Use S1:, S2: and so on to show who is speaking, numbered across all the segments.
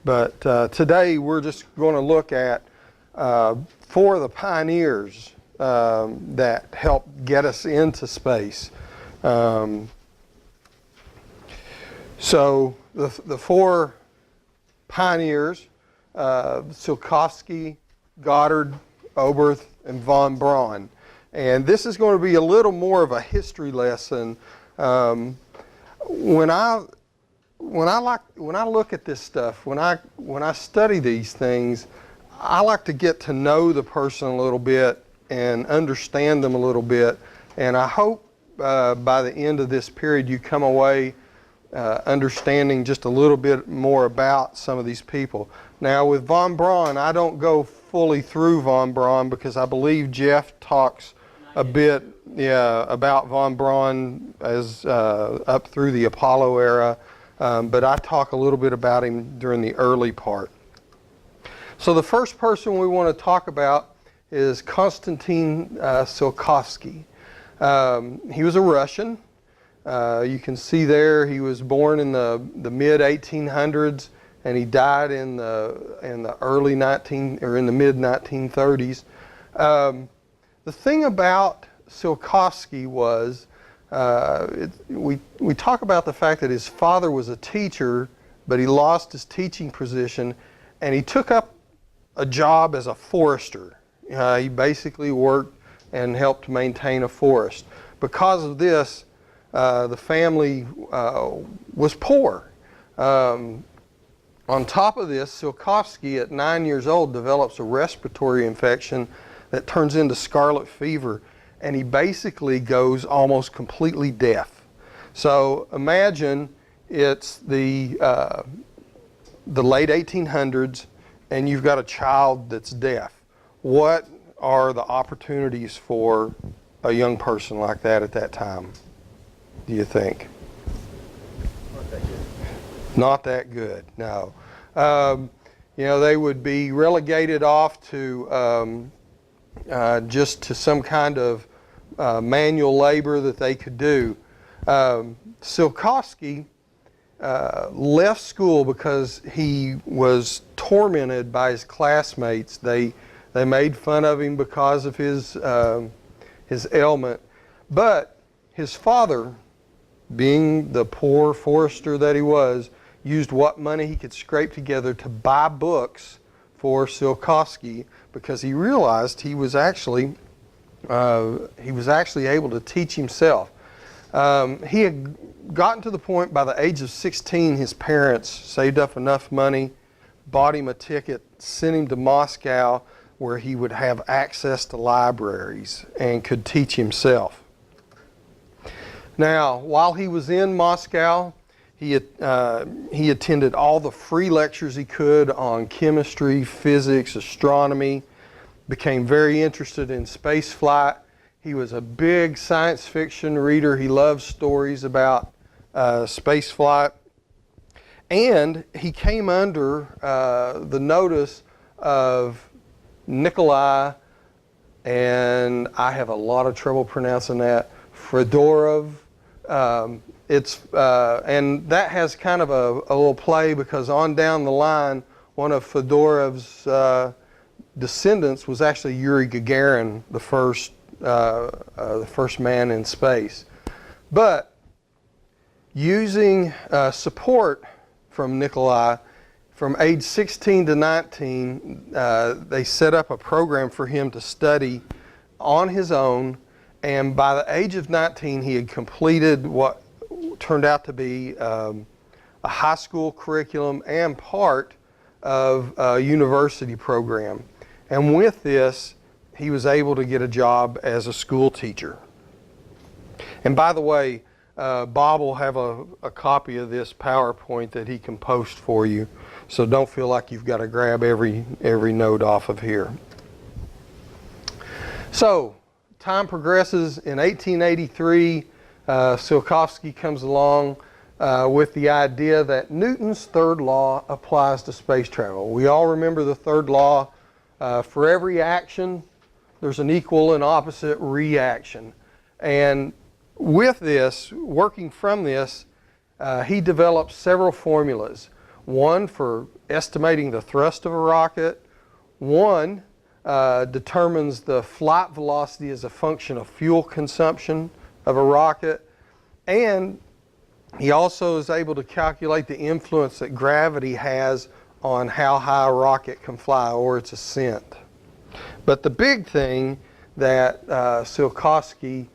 S1: But today we're just going to look at four of the pioneers that helped get us into space. So the four pioneers, Tsiolkovsky, Goddard, Oberth, and von Braun. And this is going to be a little more of a history lesson. When I look at this stuff, when I study these things, I like to get to know the person a little bit and understand them a little bit. And I hope by the end of this period you come away understanding just a little bit more about some of these people. Now with von Braun, I don't go fully through von Braun because I believe Jeff talks a bit about von Braun as up through the Apollo era, but I talk a little bit about him during the early part. So the first person we want to talk about is Konstantin Tsiolkovsky. He was a Russian. You can see there he was born in the mid 1800s and he died in the early in the mid 1930s. The thing about Tsiolkovsky was we talk about the fact that his father was a teacher, but he lost his teaching position and he took up a job as a forester. He basically worked and helped maintain a forest. Because of this, the family was poor. On top of this, Tsiolkovsky at 9 years old develops a respiratory infection that turns into scarlet fever, and he basically goes almost completely deaf. So imagine it's the late 1800s and you've got a child that's deaf. What are the opportunities for a young person like that at that time, do you think?
S2: Not that good.
S1: Not that good, no. They would be relegated off to just to some kind of manual labor that they could do. Tsiolkovsky left school because he was tormented by his classmates. They made fun of him because of his ailment. But his father, being the poor forester that he was, used what money he could scrape together to buy books for Tsiolkovsky because he realized he was actually able to teach himself. He had gotten to the point by the age of 16, his parents saved up enough money, bought him a ticket, sent him to Moscow where he would have access to libraries and could teach himself. Now, while he was in Moscow, he attended all the free lectures he could on chemistry, physics, astronomy, became very interested in space flight. He was a big science fiction reader. He loved stories about space flight. And he came under the notice of Nikolai, and I have a lot of trouble pronouncing that, Fedorov. And that has kind of a little play because on down the line, one of Fedorov's descendants was actually Yuri Gagarin, the first man in space. But using support from Nikolai, from age 16 to 19, they set up a program for him to study on his own. And by the age of 19, he had completed what turned out to be a high school curriculum and part of a university program. And with this, he was able to get a job as a school teacher. And by the way, Bob will have a copy of this PowerPoint that he can post for you. So don't feel like you've got to grab every note off of here. So time progresses. In 1883, Tsiolkovsky comes along with the idea that Newton's third law applies to space travel. We all remember the third law. For every action, there's an equal and opposite reaction. And with this, working from this, he developed several formulas. One for estimating the thrust of a rocket. One determines the flight velocity as a function of fuel consumption of a rocket. And he also is able to calculate the influence that gravity has on how high a rocket can fly or its ascent. But the big thing that Tsiolkovsky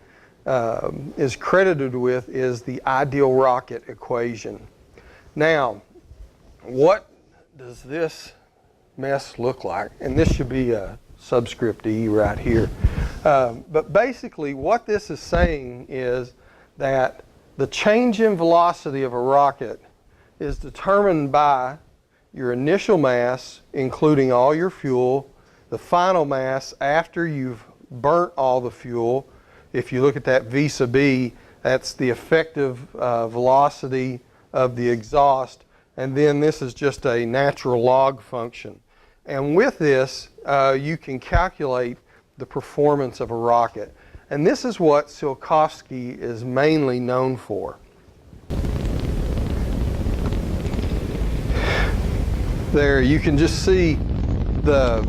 S1: is credited with is the ideal rocket equation. Now, what does this mess look like? And this should be a subscript E right here. But basically what this is saying is that the change in velocity of a rocket is determined by your initial mass, including all your fuel, the final mass after you've burnt all the fuel. If you look at that V sub B, that's the effective velocity of the exhaust, and then this is just a natural log function. And with this, you can calculate the performance of a rocket. And this is what Tsiolkovsky is mainly known for. There you can just see the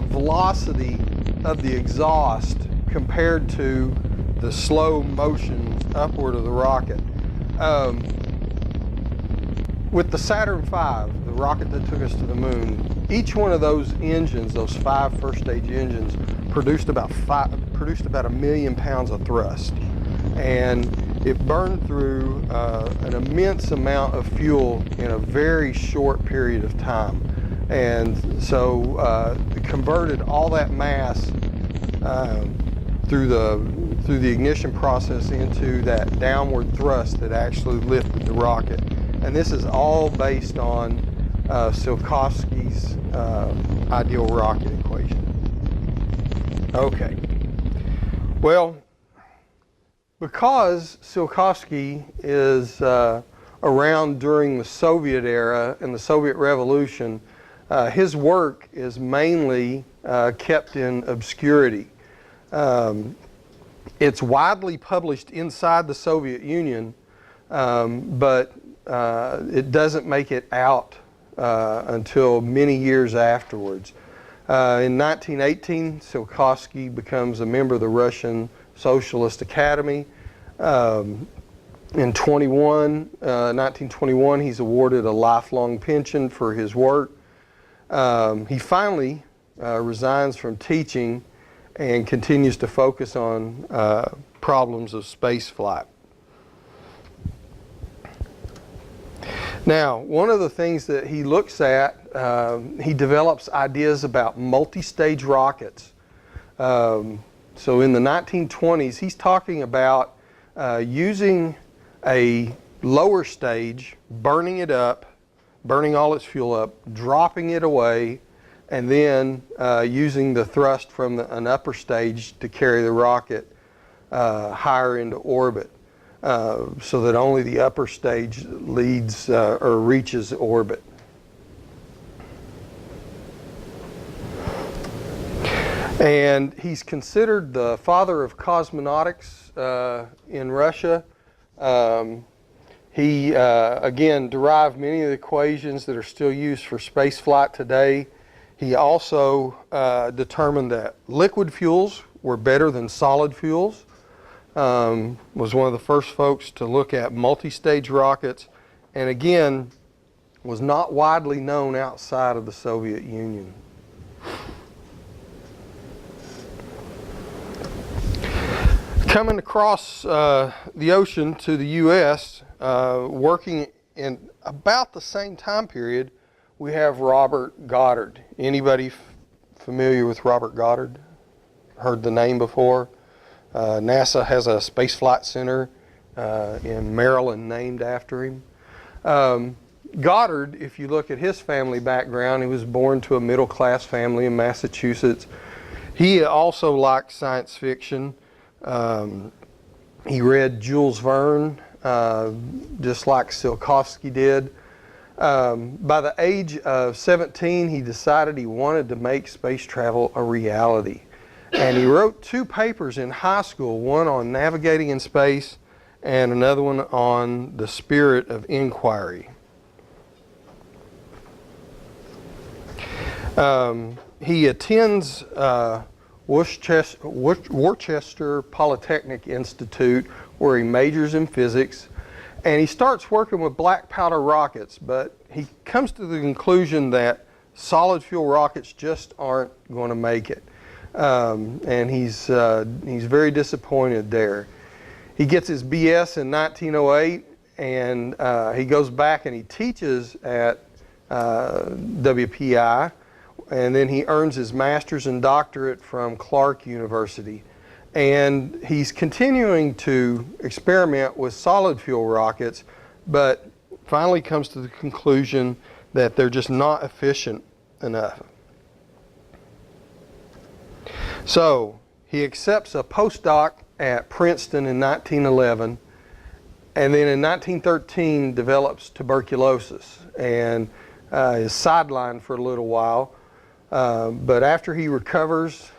S1: velocity of the exhaust compared to the slow motion upward of the rocket. With the Saturn V, the rocket that took us to the moon, each one of those engines, those 5 first stage engines, produced about 1 million pounds of thrust. And it burned through an immense amount of fuel in a very short period of time. And so it converted all that mass through the ignition process into that downward thrust that actually lifted the rocket. And this is all based on Tsiolkovsky's ideal rocket equation. Okay. Well, because Tsiolkovsky is around during the Soviet era and the Soviet Revolution, his work is mainly kept in obscurity. It's widely published inside the Soviet Union, but it doesn't make it out until many years afterwards. In 1918, Tsiolkovsky becomes a member of the Russian Socialist Academy. In 1921, he's awarded a lifelong pension for his work. He finally resigns from teaching and continues to focus on problems of space flight. Now, one of the things that he looks at, he develops ideas about multi-stage rockets. So in the 1920s, he's talking about using a lower stage, burning it up, burning all its fuel up, dropping it away, and then using the thrust from an upper stage to carry the rocket higher into orbit. So that only the upper stage leads or reaches orbit. And he's considered the father of cosmonautics in Russia. He, again, derived many of the equations that are still used for space flight today. He also determined that liquid fuels were better than solid fuels. Was one of the first folks to look at multi-stage rockets, and again, was not widely known outside of the Soviet Union. Coming across the ocean to the U.S., working in about the same time period, we have Robert Goddard. Anybody familiar with Robert Goddard? Heard the name before? NASA has a space flight center in Maryland named after him. Goddard, if you look at his family background, he was born to a middle-class family in Massachusetts. He also liked science fiction. He read Jules Verne, just like Tsiolkovsky did. By the age of 17, he decided he wanted to make space travel a reality. And he wrote 2 papers in high school, one on navigating in space and another one on the spirit of inquiry. He attends Worcester Polytechnic Institute, where he majors in physics, and he starts working with black powder rockets, but he comes to the conclusion that solid fuel rockets just aren't going to make it. And he's very disappointed there. He gets his BS in 1908, and he goes back and he teaches at WPI, and then he earns his master's and doctorate from Clark University. And he's continuing to experiment with solid fuel rockets, but finally comes to the conclusion that they're just not efficient enough. So he accepts a postdoc at Princeton in 1911, and then in 1913 develops tuberculosis and is sidelined for a little while. But after he recovers,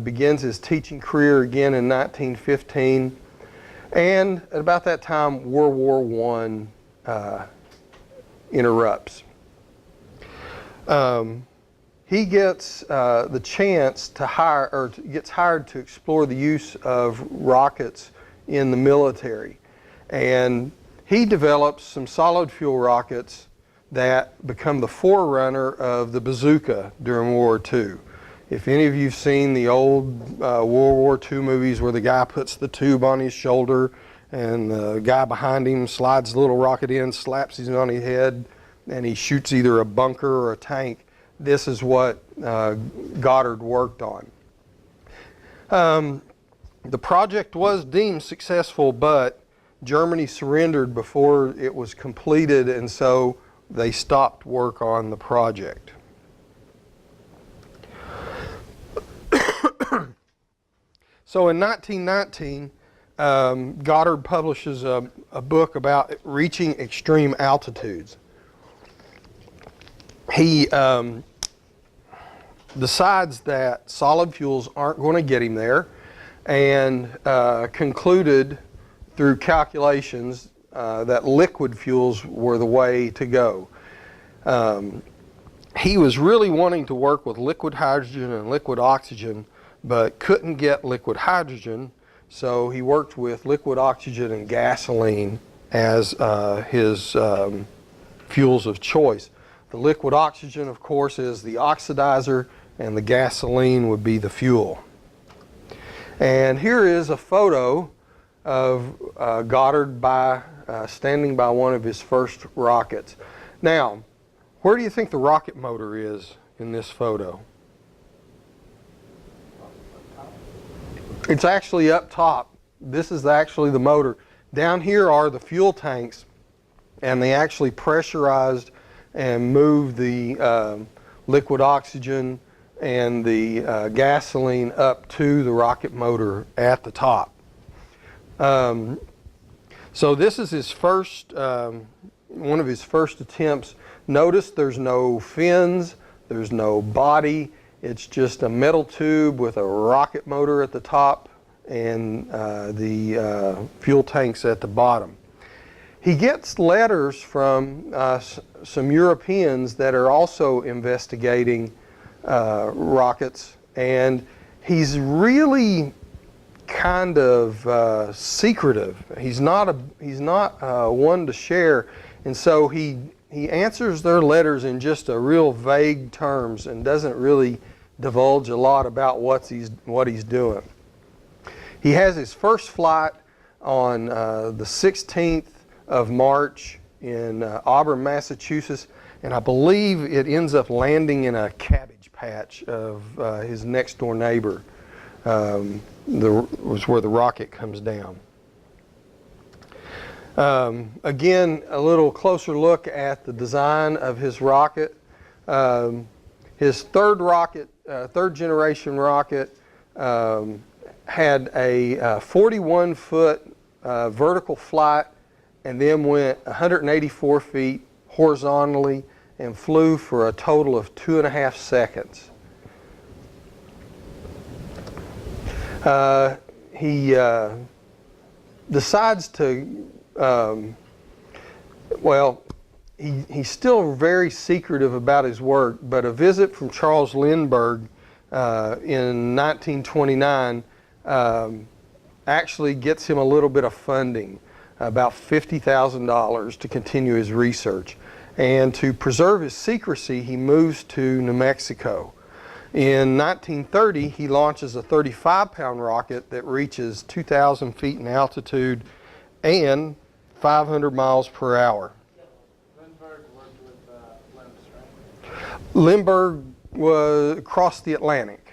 S1: begins his teaching career again in 1915, and at about that time World War I interrupts. He gets the chance to hire, or gets hired to explore the use of rockets in the military, and he develops some solid fuel rockets that become the forerunner of the bazooka during World War II. If any of you've seen the old World War II movies where the guy puts the tube on his shoulder and the guy behind him slides the little rocket in, slaps it on his head, and he shoots either a bunker or a tank, this is what Goddard worked on. The project was deemed successful, but Germany surrendered before it was completed, and so they stopped work on the project. So in 1919, Goddard publishes a book about reaching extreme altitudes. He decides that solid fuels aren't going to get him there, and concluded through calculations that liquid fuels were the way to go. He was really wanting to work with liquid hydrogen and liquid oxygen, but couldn't get liquid hydrogen, so he worked with liquid oxygen and gasoline as his fuels of choice. The liquid oxygen, of course, is the oxidizer, and the gasoline would be the fuel. And here is a photo of Goddard standing by one of his first rockets. Now, where do you think the rocket motor is in this photo? It's actually up top. This is actually the motor. Down here are the fuel tanks, and they actually pressurized and moved the liquid oxygen and the gasoline up to the rocket motor at the top. So this is his first, one of his first attempts. Notice there's no fins, there's no body. It's just a metal tube with a rocket motor at the top and the fuel tanks at the bottom. He gets letters from some Europeans that are also investigating rockets, and he's really kind of secretive. He's not one to share, and so he answers their letters in just a real vague terms and doesn't really divulge a lot about what he's doing. He has his first flight on the 16th of March in Auburn, Massachusetts, and I believe it ends up landing in a cabbage patch of his next door neighbor. Was where the rocket comes down. Again, a little closer look at the design of his rocket. His third generation rocket had a 41-foot vertical flight, and then went 184 feet horizontally and flew for a total of 2.5 seconds. decides to, well, he's still very secretive about his work, but a visit from Charles Lindbergh in 1929 actually gets him a little bit of funding, about $50,000 to continue his research. And to preserve his secrecy, he moves to New Mexico. In 1930, he launches a 35-pound rocket that reaches 2,000 feet in altitude and 500 miles per hour.
S2: Lindbergh worked with Lenz, right?
S1: Lindbergh crossed the Atlantic.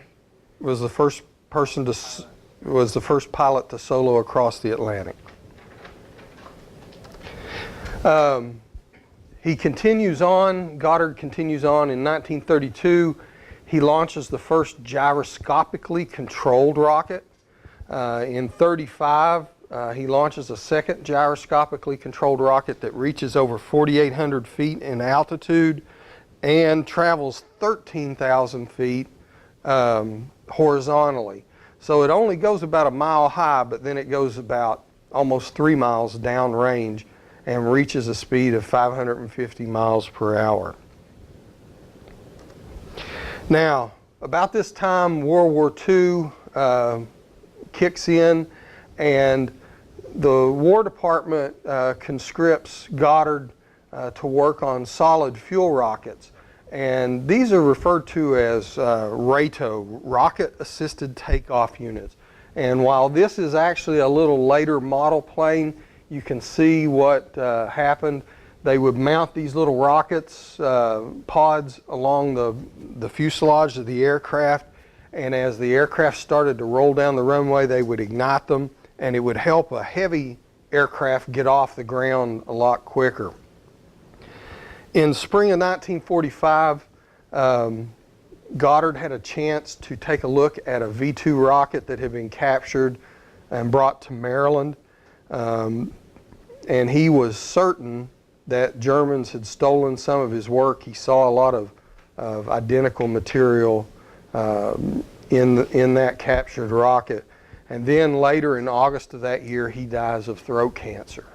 S1: Was the first person to was the first pilot to solo across the Atlantic. He continues on. Goddard continues on. In 1932, he launches the first gyroscopically controlled rocket. In 35, he launches a second gyroscopically controlled rocket that reaches over 4,800 feet in altitude and travels 13,000 feet horizontally. So it only goes about a mile high, but then it goes about almost 3 miles downrange and reaches a speed of 550 miles per hour. Now, about this time, World War II kicks in, and the War Department conscripts Goddard to work on solid fuel rockets. And these are referred to as RATO, Rocket Assisted Takeoff Units. And while this is actually a little later model plane, you can see what happened. They would mount these little rockets, pods, along the fuselage of the aircraft, and as the aircraft started to roll down the runway, they would ignite them, and it would help a heavy aircraft get off the ground a lot quicker. In spring of 1945, Goddard had a chance to take a look at a V-2 rocket that had been captured and brought to Maryland. And he was certain that Germans had stolen some of his work. He saw a lot of identical material in that captured rocket. And then later in August of that year, he dies of throat cancer.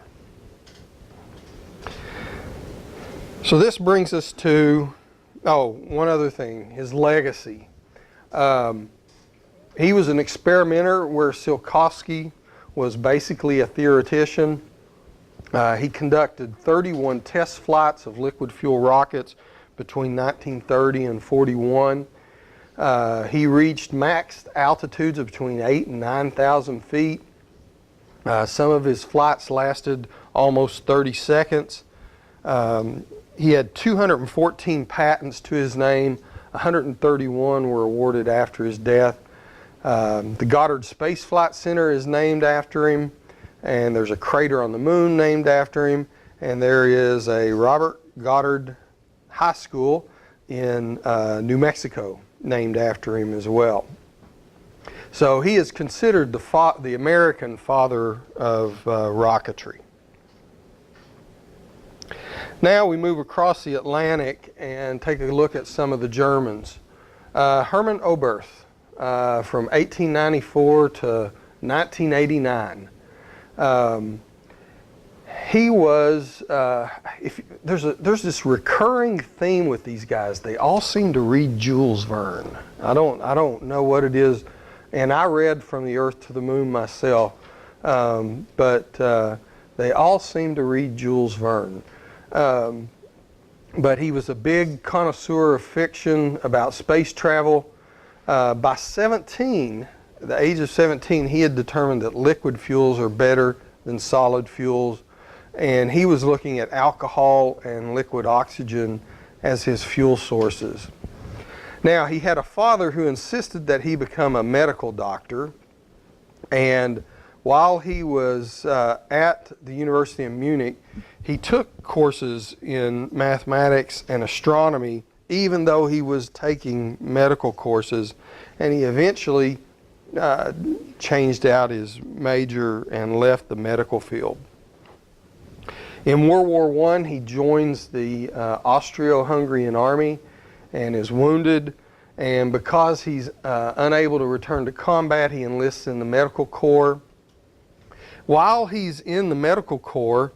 S1: So this brings us to, one other thing, his legacy. He was an experimenter where Tsiolkovsky was basically a theoretician. He conducted 31 test flights of liquid fuel rockets between 1930 and 41. He reached max altitudes of between 8,000 and 9,000 feet. Some of his flights lasted almost 30 seconds. He had 214 patents to his name. 131 were awarded after his death. The Goddard Space Flight Center is named after him, and there's a crater on the moon named after him, and there is a Robert Goddard High School in New Mexico named after him as well. So he is considered the American father of rocketry. Now we move across the Atlantic and take a look at some of the Germans. Hermann Oberth, from 1894 to 1989. He was, there's this recurring theme with these guys. They all seem to read Jules Verne. I don't know what it is, and I read From the Earth to the Moon myself, but they all seem to read Jules Verne. But he was a big connoisseur of fiction about space travel. By 17, the age of 17, he had determined that liquid fuels are better than solid fuels, and he was looking at alcohol and liquid oxygen as his fuel sources. Now, he had a father who insisted that he become a medical doctor, and while he was at the University of Munich, he took courses in mathematics and astronomy, even though he was taking medical courses, and he eventually changed out his major and left the medical field. In World War I, he joins the Austro-Hungarian army and is wounded, and because he's unable to return to combat, he enlists in the medical corps. While he's in the medical corps,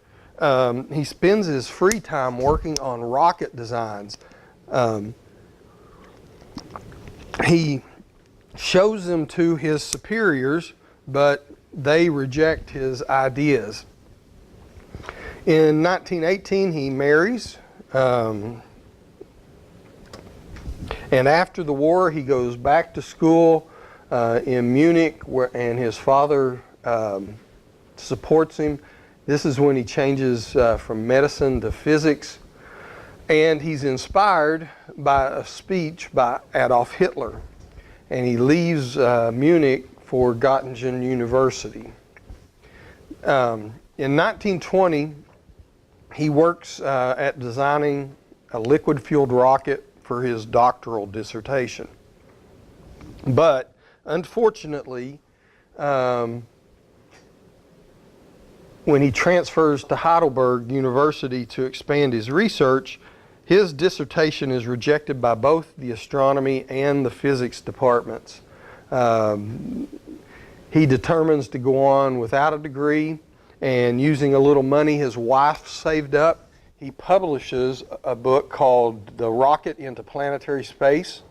S1: he spends his free time working on rocket designs. He shows them to his superiors, but they reject his ideas. In 1918, he marries, and after the war, he goes back to school in Munich, and his father supports him. This is when he changes from medicine to physics, and he's inspired by a speech by Adolf Hitler, and he leaves Munich for Göttingen University. In 1920, he works at designing a liquid-fueled rocket for his doctoral dissertation. But unfortunately, when he transfers to Heidelberg University to expand his research, his dissertation is rejected by both the astronomy and the physics departments. He determines to go on without a degree, and using a little money his wife saved up, he publishes a book called The Rocket into Planetary Space,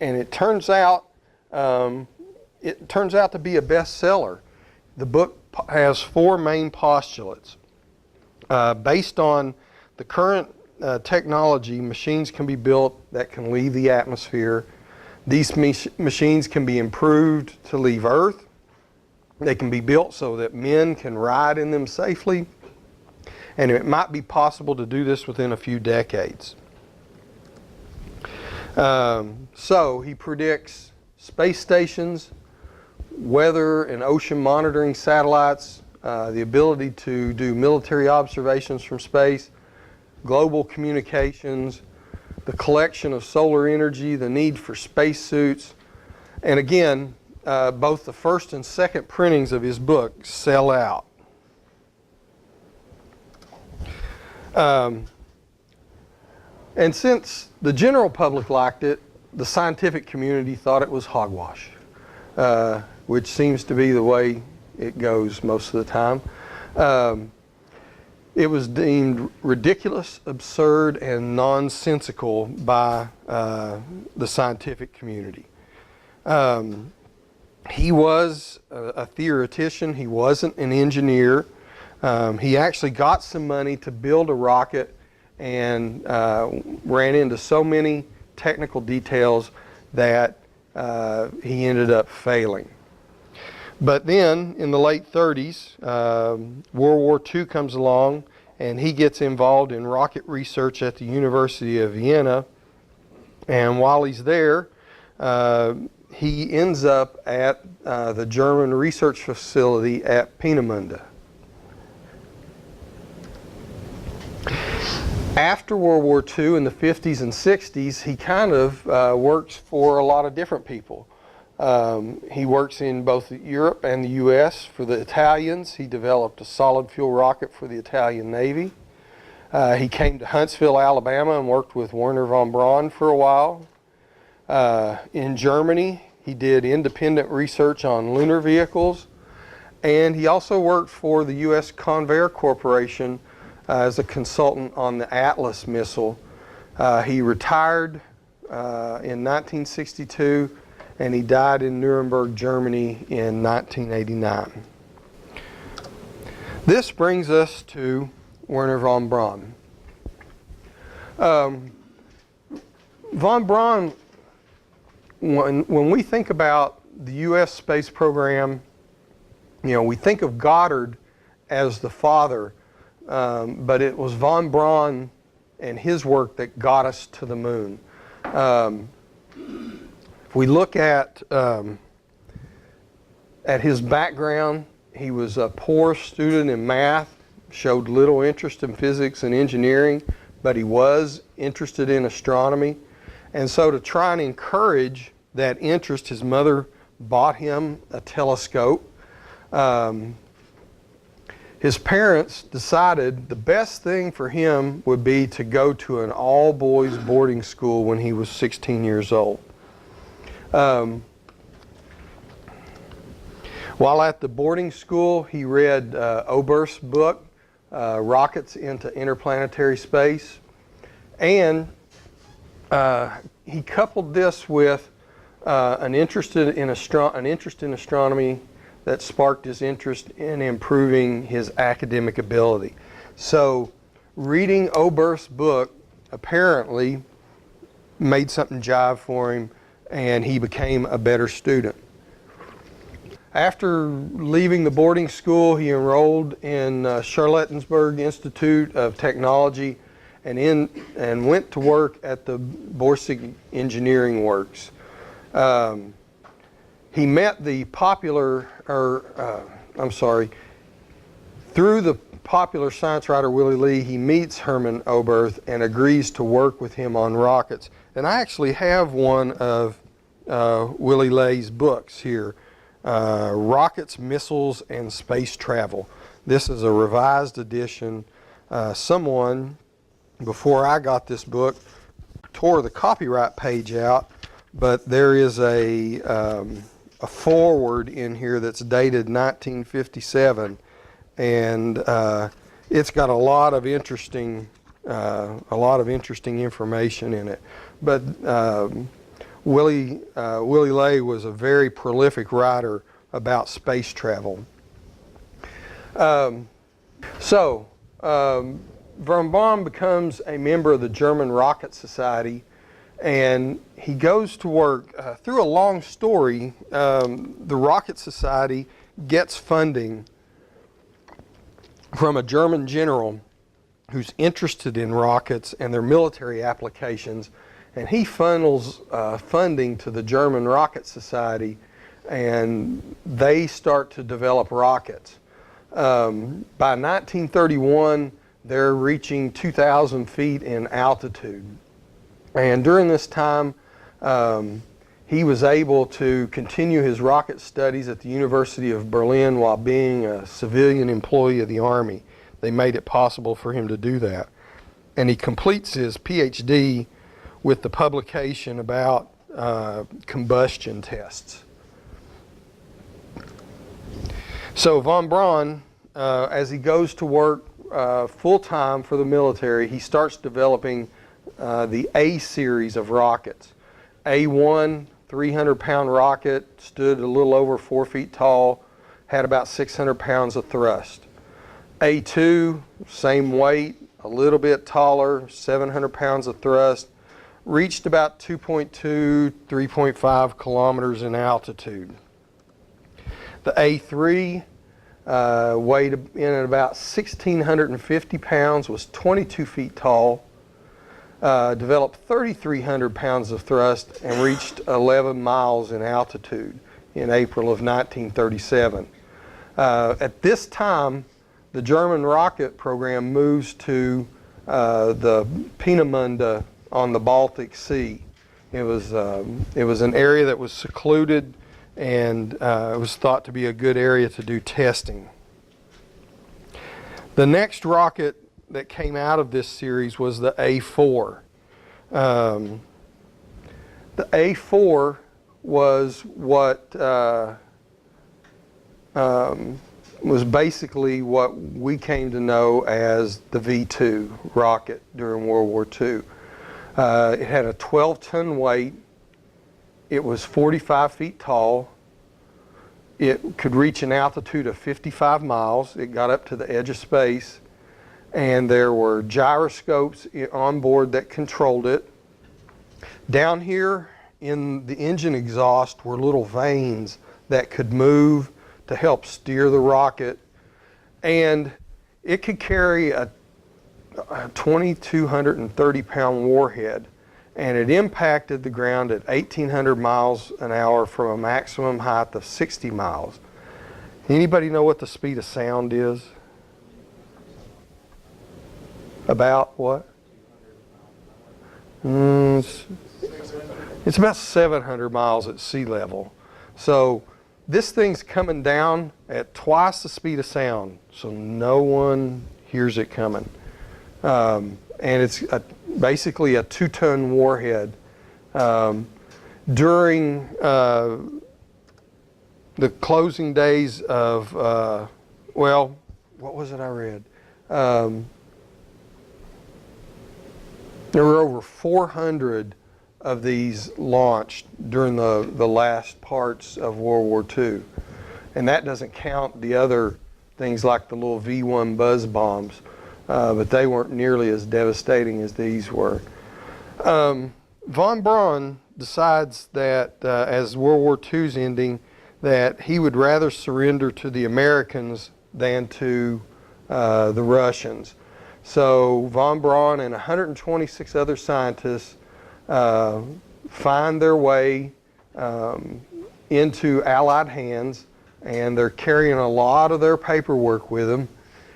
S1: and it turns out to be a bestseller. The book has 4 main postulates. Based on the current technology, machines can be built that can leave the atmosphere. These machines can be improved to leave Earth. They can be built so that men can ride in them safely, and it might be possible to do this within a few decades. So he predicts space stations, weather and ocean monitoring satellites, the ability to do military observations from space, global communications, the collection of solar energy, the need for spacesuits, and again, both the first and second printings of his book sell out. And since the general public liked it, the scientific community thought it was hogwash, which seems to be the way it goes most of the time. It was deemed ridiculous, absurd, and nonsensical by the scientific community. He was a theoretician. He wasn't an engineer. He actually got some money to build a rocket and ran into so many technical details that he ended up failing. But then in the late 30s, World War II comes along, and he gets involved in rocket research at the University of Vienna. And while he's there, he ends up at the German research facility at Peenemünde. After World War II in the 50s and 60s, he kind of works for a lot of different people. He works in both Europe and the U.S. For the Italians, he developed a solid fuel rocket for the Italian Navy. He came to Huntsville, Alabama, and worked with Wernher von Braun for a while. In Germany, he did independent research on lunar vehicles, and he also worked for the U.S. Convair Corporation as a consultant on the Atlas missile. He retired in 1962, and he died in Nuremberg, Germany in 1989. This brings us to Wernher von Braun. Von Braun, when we think about the U.S. space program, we think of Goddard as the father, but it was von Braun and his work that got us to the moon. If we look at his background, he was a poor student in math, showed little interest in physics and engineering, but he was interested in astronomy. And so to try and encourage that interest, his mother bought him a telescope. His parents decided the best thing for him would be to go to an all-boys boarding school when he was 16 years old. While at the boarding school, he read Oberth's book, Rockets into Interplanetary Space, and he coupled this with an interest in astronomy that sparked his interest in improving his academic ability. So reading Oberth's book apparently made something jive for him, and he became a better student. After leaving the boarding school, he enrolled in Charlottenburg Institute of Technology and went to work at the Borsig Engineering Works. He met the through the popular science writer Willie Lee, he meets Hermann Oberth and agrees to work with him on rockets. And I actually have one of Willie Lee's books here, Rockets, Missiles, and Space Travel. This is a revised edition. Someone, before I got this book, tore the copyright page out, but there is a foreword in here that's dated 1957, and it's got a lot of interesting information in it. But Willie Lee was a very prolific writer about space travel. Von Braun becomes a member of the German Rocket Society, and he goes to work. Through a long story, the Rocket Society gets funding from a German general who's interested in rockets and their military applications, and he funnels funding to the German Rocket Society, and they start to develop rockets. By 1931, they're reaching 2,000 feet in altitude. And during this time, he was able to continue his rocket studies at the University of Berlin while being a civilian employee of the Army. They made it possible for him to do that. And he completes his PhD with the publication about combustion tests. So von Braun, as he goes to work full-time for the military, he starts developing the A series of rockets. A1, 300-pound rocket, stood a little over 4 feet tall, had about 600 pounds of thrust. A2, same weight, a little bit taller, 700 pounds of thrust, reached about 2.2, 3.5 kilometers in altitude. The A3 weighed in at about 1,650 pounds, was 22 feet tall, developed 3,300 pounds of thrust, and reached 11 miles in altitude in April of 1937. At this time, the German rocket program moves to the Peenemünde on the Baltic Sea. It was an area that was secluded, and it was thought to be a good area to do testing. The next rocket that came out of this series was the A4. The A4 was what was basically what we came to know as the V2 rocket during World War II. It had a 12-ton weight. It was 45 feet tall. It could reach an altitude of 55 miles. It got up to the edge of space, and there were gyroscopes on board that controlled it. Down here in the engine exhaust were little vanes that could move to help steer the rocket, and it could carry a 2,230-pound warhead, and it impacted the ground at 1,800 miles an hour from a maximum height of 60 miles. Anybody know what the speed of sound is? About what? It's about 700 miles at sea level. So this thing's coming down at twice the speed of sound, so no one hears it coming. And it's basically a 2-ton warhead. During the closing days of, well, what was it I read? There were over 400 of these launched during the last parts of World War II. And that doesn't count the other things like the little V-1 buzz bombs, but they weren't nearly as devastating as these were. Von Braun decides that as World War II's ending, that he would rather surrender to the Americans than to the Russians. So von Braun and 126 other scientists find their way into Allied hands, and they're carrying a lot of their paperwork with them,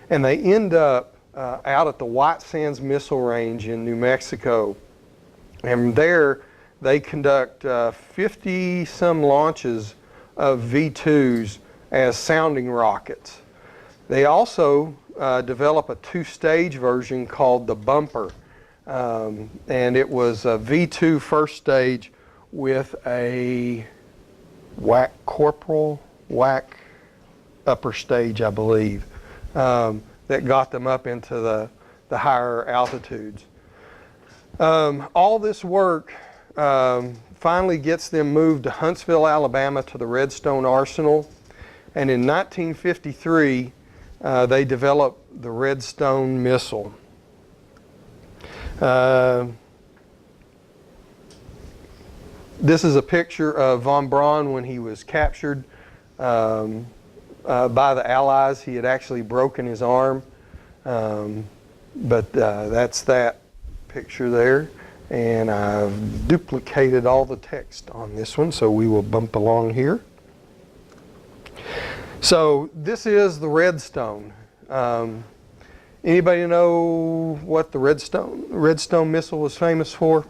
S1: and they end up out at the White Sands Missile Range in New Mexico. And there they conduct 50-some launches of V-2s as sounding rockets. They also develop a two-stage version called the Bumper. And it was a V-2 first stage with a whack corporal, whack upper stage, I believe, that got them up into the higher altitudes. All this work finally gets them moved to Huntsville, Alabama to the Redstone Arsenal. And in 1953, they developed the Redstone missile. This is a picture of von Braun when he was captured by the Allies. He had actually broken his arm, but that's that picture there. And I've duplicated all the text on this one, so we will bump along here. So this is the Redstone. Anybody know what the Redstone missile was famous for?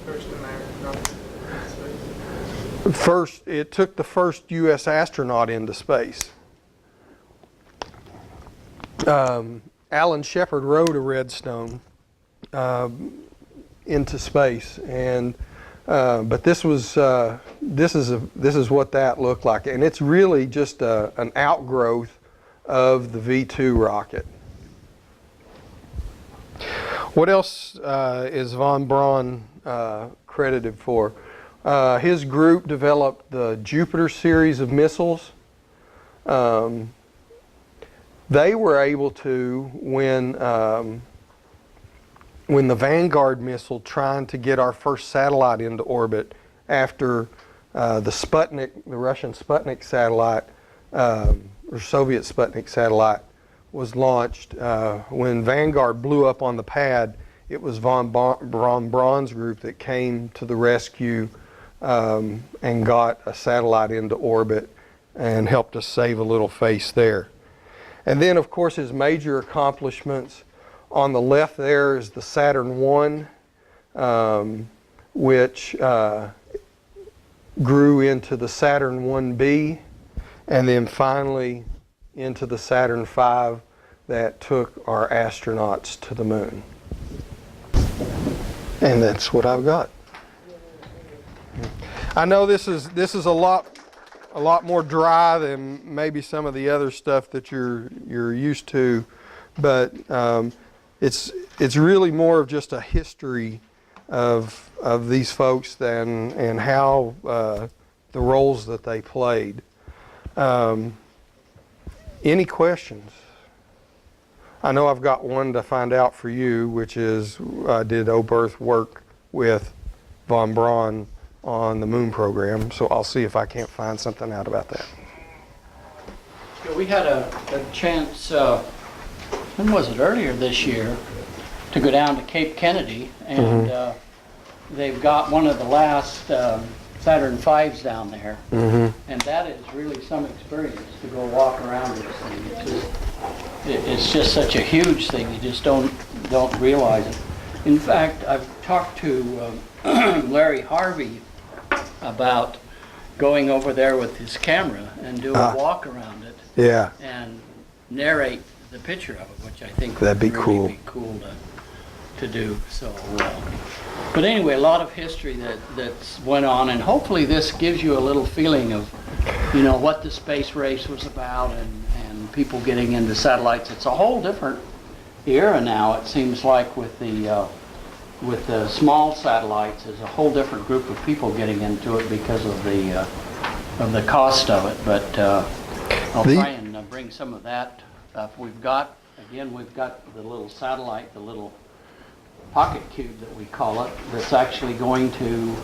S2: First American rocket in space.
S1: First, it took the first U.S. astronaut into space. Alan Shepard rode a Redstone into space, and but this is what that looked like, and it's really just an outgrowth of the V-2 rocket. What else is von Braun credited for? His group developed the Jupiter series of missiles. They were able to, when the Vanguard missile trying to get our first satellite into orbit after the Russian Sputnik satellite, or Soviet Sputnik satellite was launched, when Vanguard blew up on the pad, it was von Braun's group that came to the rescue and got a satellite into orbit and helped us save a little face there. And then, of course, his major accomplishments. On the left there is the Saturn I, which grew into the Saturn 1B, and then finally into the Saturn V that took our astronauts to the moon. And that's what I've got. I know this is a lot more dry than maybe some of the other stuff that you're used to, but it's really more of just a history of these folks and how the roles that they played. Any questions? I know I've got one to find out for you, which is, did Oberth work with von Braun on the moon program? So I'll see if I can't find something out about that.
S3: Yeah, we had a chance, when was it, earlier this year, to go down to Cape Kennedy, and they've got one of the last Saturn V's down there, and that is really some experience to go walk around this thing. It's just such a huge thing, you just don't realize it. In fact, I've talked to Larry Harvey about going over there with his camera and do a walk around it.
S1: Yeah.
S3: And narrate the picture of it, which I think
S1: That'd be
S3: would
S1: cool.
S3: really be cool to do. So, but anyway, a lot of history that's went on, and hopefully this gives you a little feeling of, you know, what the space race was about, and people getting into satellites. It's a whole different era now. It seems like with the small satellites, there's a whole different group of people getting into it because of the cost of it. But I'll try and bring some of that up. We've got the little satellite, the little pocket cube that we call it, that's actually going to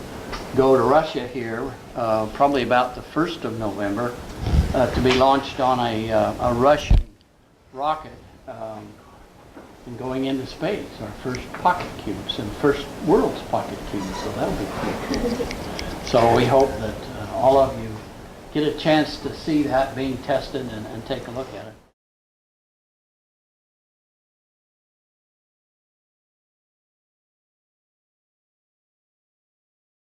S3: go to Russia here, probably about the 1st of November, to be launched on a Russian rocket and going into space. Our first pocket cubes and first world's pocket cubes, so that'll be cool. So we hope that all of you get a chance to see that being tested and take a look at it.